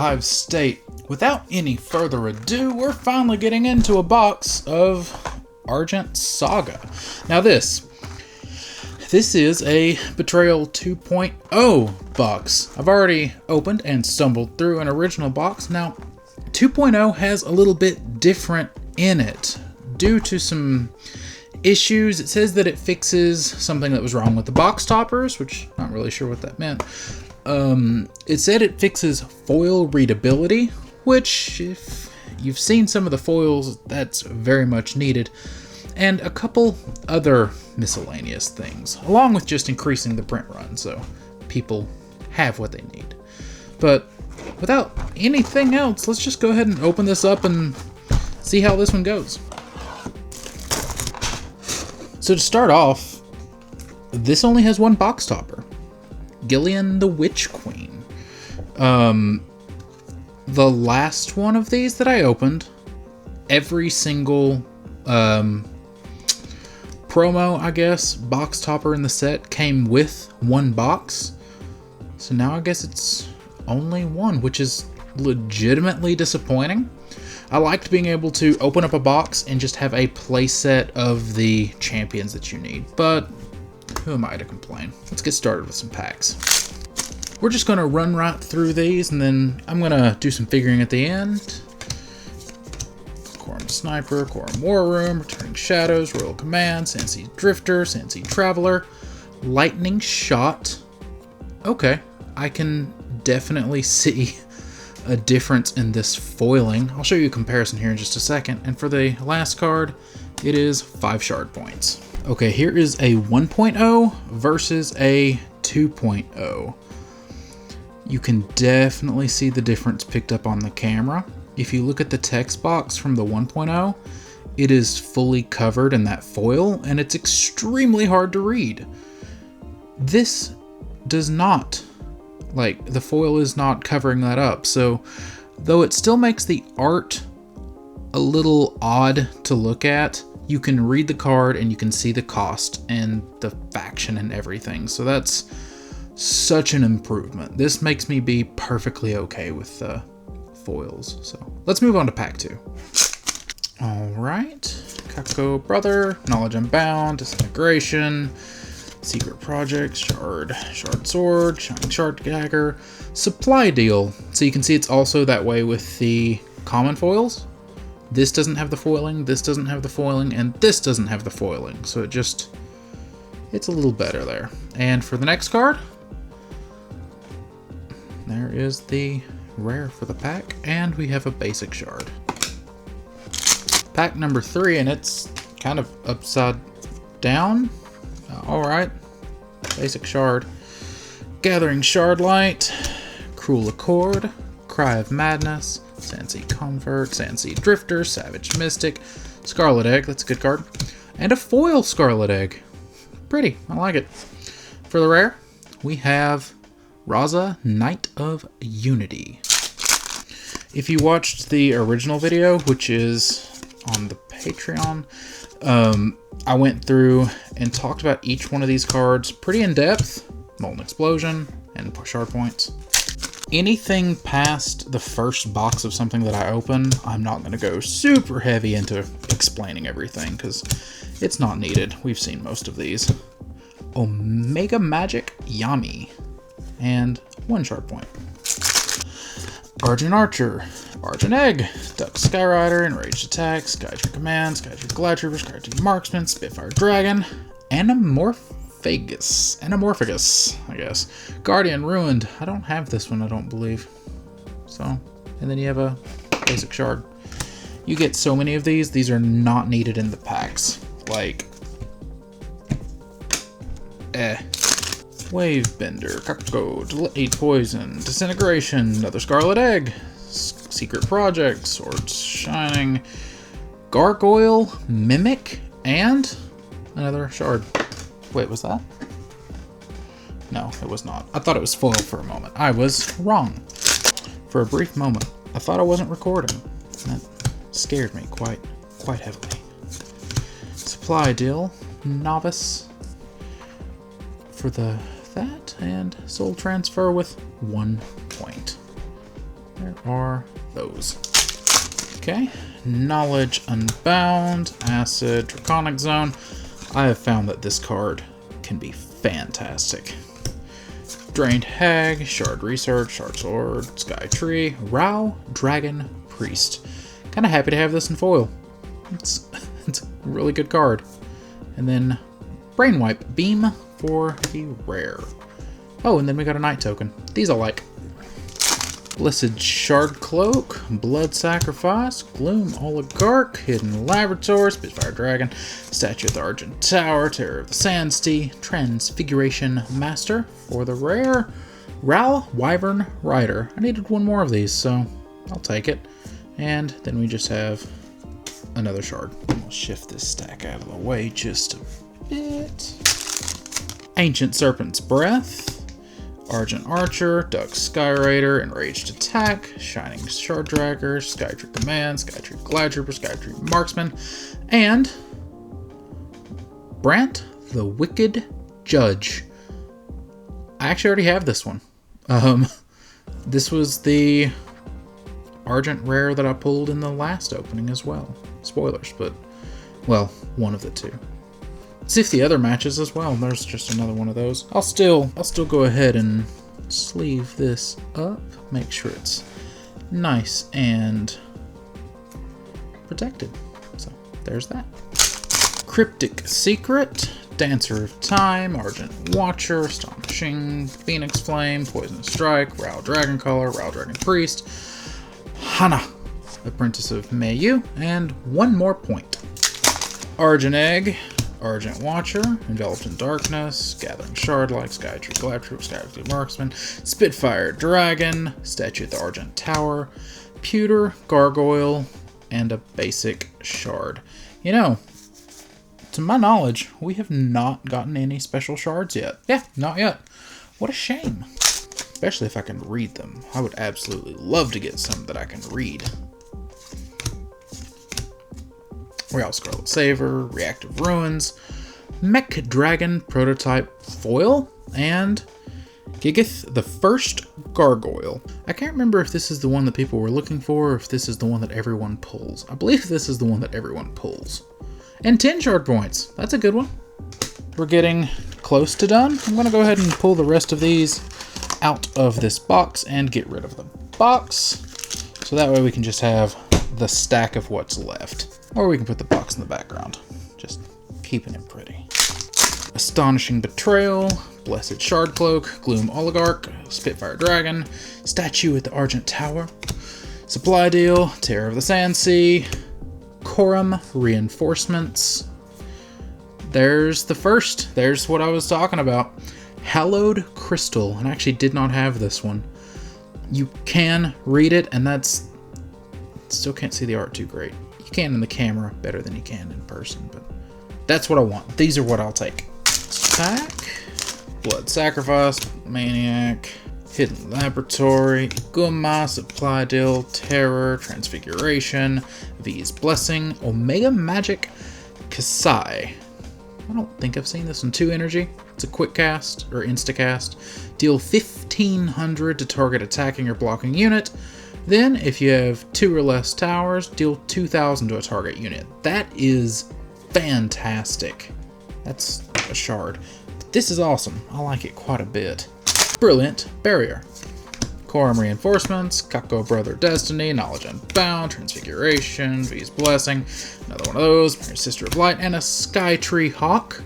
Hive state. Without any further ado, we're finally getting into a box of Argent Saga. Now this is a Betrayal 2.0 box. I've already opened and stumbled through an original box. Now 2.0 has a little bit different in it due to some issues. It says that it fixes something that was wrong with the box toppers, which I'm not really sure what that meant. It said it fixes foil readability, which if you've seen some of the foils, that's very much needed, and a couple other miscellaneous things, along with just increasing the print run so people have what they need. But without anything else, let's just go ahead and open this up and see how this one goes. So to start off, this only has one box topper. Gillian the Witch Queen. The last one of these that I opened, every single promo, I guess, box topper in the set came with one box. So now I guess it's only one, which is legitimately disappointing. I liked being able to open up a box and just have a playset of the champions that you need, but who am I to complain? Let's get started with some packs. We're just going to run right through these, and then I'm going to do some figuring at the end. Quorum Sniper, Quorum War Room, Returning Shadows, Royal Command, Sandsea Drifter, Sandsea Traveler, Lightning Shot. Okay, I can definitely see a difference in this foiling. I'll show you a comparison here in just a second. And for the last card, it is 5 shard points. Okay, here is a 1.0 versus a 2.0. You can definitely see the difference picked up on the camera. If you look at the text box from the 1.0, it is fully covered in that foil, and it's extremely hard to read. This does not. Like, the foil is not covering that up. So, though it still makes the art a little odd to look at, you can read the card and you can see the cost and the faction and everything. So that's such an improvement. This makes me be perfectly okay with the foils. So let's move on to pack 2. All right. Kako Brother, Knowledge Unbound, Disintegration, Secret Projects, Shard Sword, Shining Shard Dagger, Supply Deal. So you can see it's also that way with the common foils. This doesn't have the foiling, this doesn't have the foiling, and this doesn't have the foiling. So it's a little better there. And for the next card, there is the rare for the pack, and we have a basic shard. Pack number 3, and it's kind of upside down. Alright, basic shard. Gathering Shardlight, Cruel Accord, Cry of Madness, Sandsea Comfort, Sandsea Drifter, Savage Mystic, Scarlet Egg, that's a good card, and a foil Scarlet Egg. Pretty, I like it. For the rare, we have Raza, Knight of Unity. If you watched the original video, which is on the Patreon, I went through and talked about each one of these cards pretty in depth. Molten Explosion and shard points. Anything past the first box of something that I open, I'm not going to go super heavy into explaining everything because it's not needed. We've seen most of these. Omega Magic Yami and 1 shard point. Argent Archer, Argent Egg, Duck Skyrider, Enraged Attack, Skytree Command, Skytree Glidtrooper, Skytree Marksman, Spitfire Dragon, Anamorphagus, I guess. Guardian Ruined. I don't have this one, I don't believe. So, and then you have a basic shard. You get so many of these. These are not needed in the packs. Like, Wavebender, Kako, Delayed Poison, Disintegration, another Scarlet Egg, Secret Project, Swords Shining, Gargoyle, Mimic, and another shard. Wait, was that? No, it was not. I thought it was foil for a moment. I was wrong. For a brief moment, I thought I wasn't recording. That scared me quite heavily. Supply Deal, Novice for that, and Soul Transfer with 1 point. There are those. Okay, Knowledge Unbound, Acid, Draconic Zone. I have found that this card can be fantastic. Drained Hag, Shard Research, Shard Sword, Sky Tree, Rao, Dragon, Priest. Kind of happy to have this in foil. It's a really good card. And then Brainwipe, Beam for the rare. Oh, and then we got a Night token. These I like. Blessed Shard Cloak, Blood Sacrifice, Gloom Oligarch, Hidden Laboratory, Spitfire Dragon, Statue of the Argent Tower, Terror of the Sandsty, Transfiguration Master for the rare, Ral Wyvern Rider. I needed one more of these, so I'll take it. And then we just have another shard. I'll shift this stack out of the way just a bit. Ancient Serpent's Breath, Argent Archer, Duck Skyraider, Enraged Attack, Shining Shard Dragger, Skytree Command, Skytree Gladtrooper, Skytree Marksman, and Brant the Wicked Judge. I actually already have this one. This was the Argent rare that I pulled in the last opening as well. Spoilers, but, well, one of the two. See if the other matches as well. There's just another one of those. I'll still go ahead and sleeve this up. Make sure it's nice and protected. So there's that. Cryptic Secret, Dancer of Time, Argent Watcher, Astonishing, Phoenix Flame, Poisonous Strike, Rao Dragon Color, Rao Dragon Priest, Hana, Apprentice of Mayu, and one more point. Argent Egg, Argent Watcher, Enveloped in Darkness, Gathering Shard-like, Skytree Gladtrooper, Skytree Marksman, Spitfire Dragon, Statue at the Argent Tower, Pewter, Gargoyle, and a basic shard. You know, to my knowledge, we have not gotten any special shards yet. Yeah, not yet. What a shame. Especially if I can read them. I would absolutely love to get some that I can read. Real Scarlet Saver, Reactive Ruins, Mech Dragon Prototype Foil, and Gigith the First Gargoyle. I can't remember if this is the one that people were looking for or if this is the one that everyone pulls. I believe this is the one that everyone pulls. And 10 shard points. That's a good one. We're getting close to done. I'm going to go ahead and pull the rest of these out of this box and get rid of the box. So that way we can just have the stack of what's left. Or we can put the box in the background. Just keeping it pretty. Astonishing Betrayal, Blessed Shard Cloak, Gloom Oligarch, Spitfire Dragon, Statue at the Argent Tower, Supply Deal, Terror of the Sandsea, Corum Reinforcements. There's the first. There's what I was talking about. Hallowed Crystal. And I actually did not have this one. You can read it, and that's... Still can't see the art too great. You can in the camera better than you can in person, but that's what I want. These are what I'll take. Attack, Blood Sacrifice, Maniac, Hidden Laboratory, Guma, Supply Deal, Terror, Transfiguration, V's Blessing, Omega Magic, Kasai. I don't think I've seen this in 2 energy. It's a quick cast, or insta-cast. Deal 1500 to target attacking or blocking unit. Then, if you have 2 or less towers, deal 2000 to a target unit. That is fantastic. That's a shard. This is awesome. I like it quite a bit. Brilliant Barrier. Corum Reinforcements, Kako Brother Destiny, Knowledge Unbound, Transfiguration, V's Blessing, another one of those, Sister of Light, and a Skytree Hawk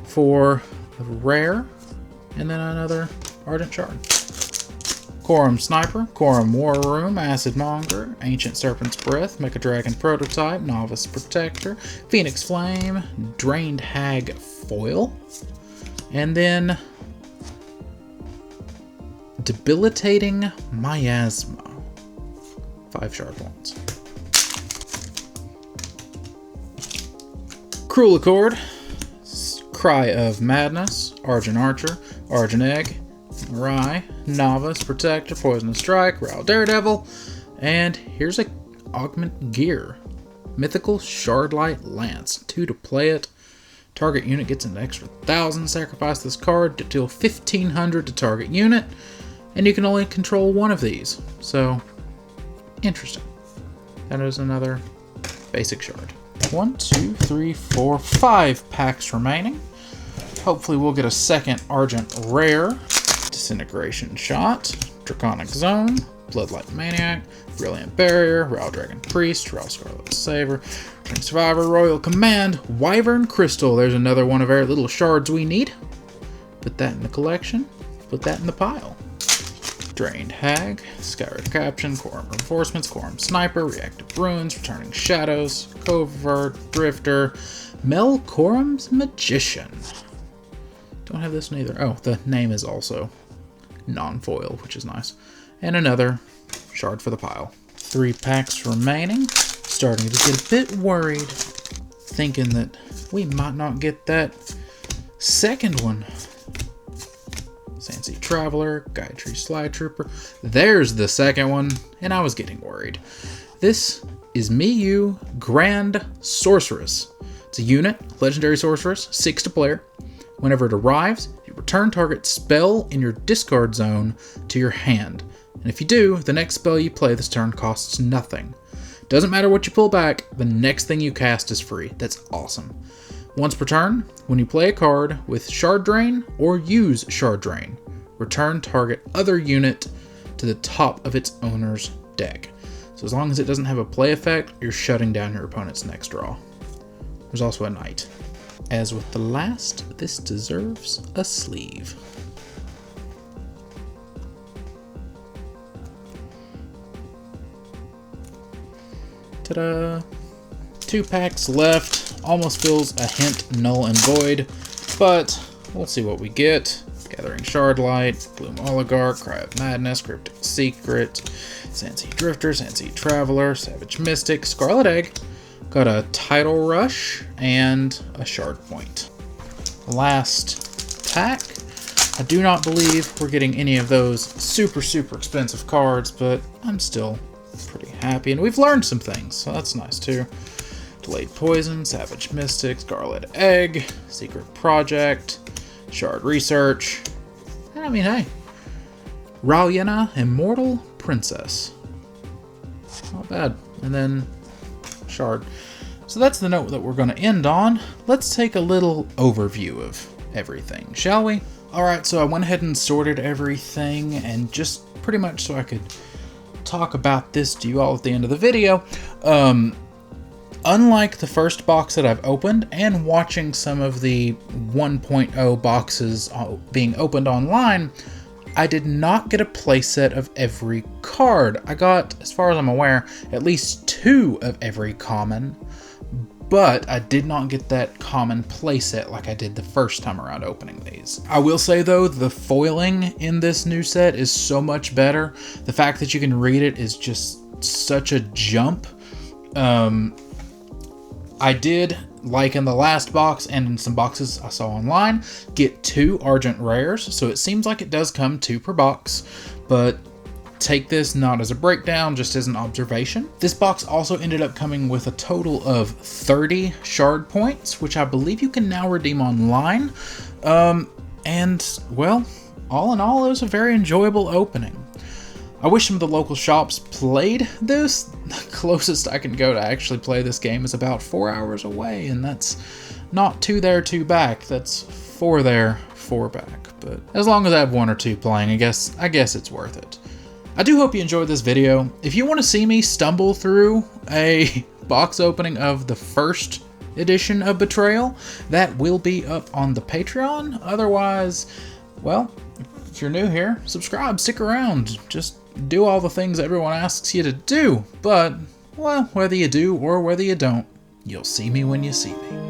for the rare, and then another Ardent Shard. Corum Sniper, Corum War Room, Acid Monger, Ancient Serpent's Breath, Mecha Dragon Prototype, Novice Protector, Phoenix Flame, Drained Hag Foil, and then Debilitating Miasma. 5 shard points. Cruel Accord, Cry of Madness, Argent Archer, Argent Egg, Rye, Novice, Protector, Poisonous Strike, Rao Daredevil, and here's a Augment Gear. Mythical Shardlight Lance. 2 to play it. Target unit gets an extra 1000. Sacrifice this card to deal 1500 to target unit. And you can only control one of these. So, interesting. That is another basic shard. 1, 2, 3, 4, 5 packs remaining. Hopefully we'll get a second Argent rare. Disintegration Shot, Draconic Zone, Bloodlight Maniac, Brilliant Barrier, Raw Dragon Priest, Raw Scarlet Saber, Train Survivor, Royal Command, Wyvern Crystal. There's another one of our little shards we need. Put that in the collection. Put that in the pile. Drained Hag, Skyward Caption, Quorum Reinforcements, Quorum Sniper, Reactive Runes, Returning Shadows, Covert, Drifter, Melkorum's Magician. Don't have this neither. Oh, the name is also non-foil, which is nice. And another shard for the pile. 3 packs remaining. Starting to get a bit worried, thinking that we might not get that second one. Sandsea Traveler, Guytree Slide Trooper. There's the second one, and I was getting worried. This is Miyu Grand Sorceress. It's a unit, legendary sorceress, 6 to player. Whenever it arrives, you return target spell in your discard zone to your hand. And if you do, the next spell you play this turn costs nothing. Doesn't matter what you pull back, the next thing you cast is free. That's awesome. Once per turn, when you play a card with Shard Drain or use Shard Drain, return target other unit to the top of its owner's deck. So as long as it doesn't have a play effect, you're shutting down your opponent's next draw. There's also a Knight. As with the last, this deserves a sleeve. Ta-da! 2 packs left. Almost feels a hint null and void, but we'll see what we get. Gathering Shardlight, Gloom Oligarch, Cry of Madness, Cryptic Secret, Sandsea Drifter, Sandsea Traveler, Savage Mystic, Scarlet Egg. Got a Tidal Rush and a Shard Point. Last pack. I do not believe we're getting any of those super expensive cards, but I'm still pretty happy. And we've learned some things, so that's nice too. Delayed Poison, Savage Mystic, Scarlet Egg, Secret Project, Shard Research. And I mean, hey, Ralyena, Immortal Princess. Not bad. And then Shard. So that's the note that we're going to end on. Let's take a little overview of everything, shall we? Alright, so I went ahead and sorted everything, and just pretty much so I could talk about this to you all at the end of the video. Unlike the first box that I've opened, and watching some of the 1.0 boxes being opened online, I did not get a playset of every card. I got, as far as I'm aware, at least 2 of every common, but I did not get that common playset like I did the first time around opening these. I will say though, the foiling in this new set is so much better. The fact that you can read it is just such a jump. I did, like in the last box and in some boxes I saw online, get 2 Argent rares, so it seems like it does come 2 per box, but take this not as a breakdown, just as an observation. This box also ended up coming with a total of 30 shard points, which I believe you can now redeem online, and, well, all in all, it was a very enjoyable opening. I wish some of the local shops played this. The closest I can go to actually play this game is about 4 hours away, and that's not 2 there, 2 back. That's 4 there, 4 back. But as long as I have 1 or 2 playing, I guess it's worth it. I do hope you enjoyed this video. If you want to see me stumble through a box opening of the first edition of Betrayal, that will be up on the Patreon. Otherwise, well, if you're new here, subscribe, stick around, just do all the things everyone asks you to do. But, well, whether you do or whether you don't, you'll see me when you see me.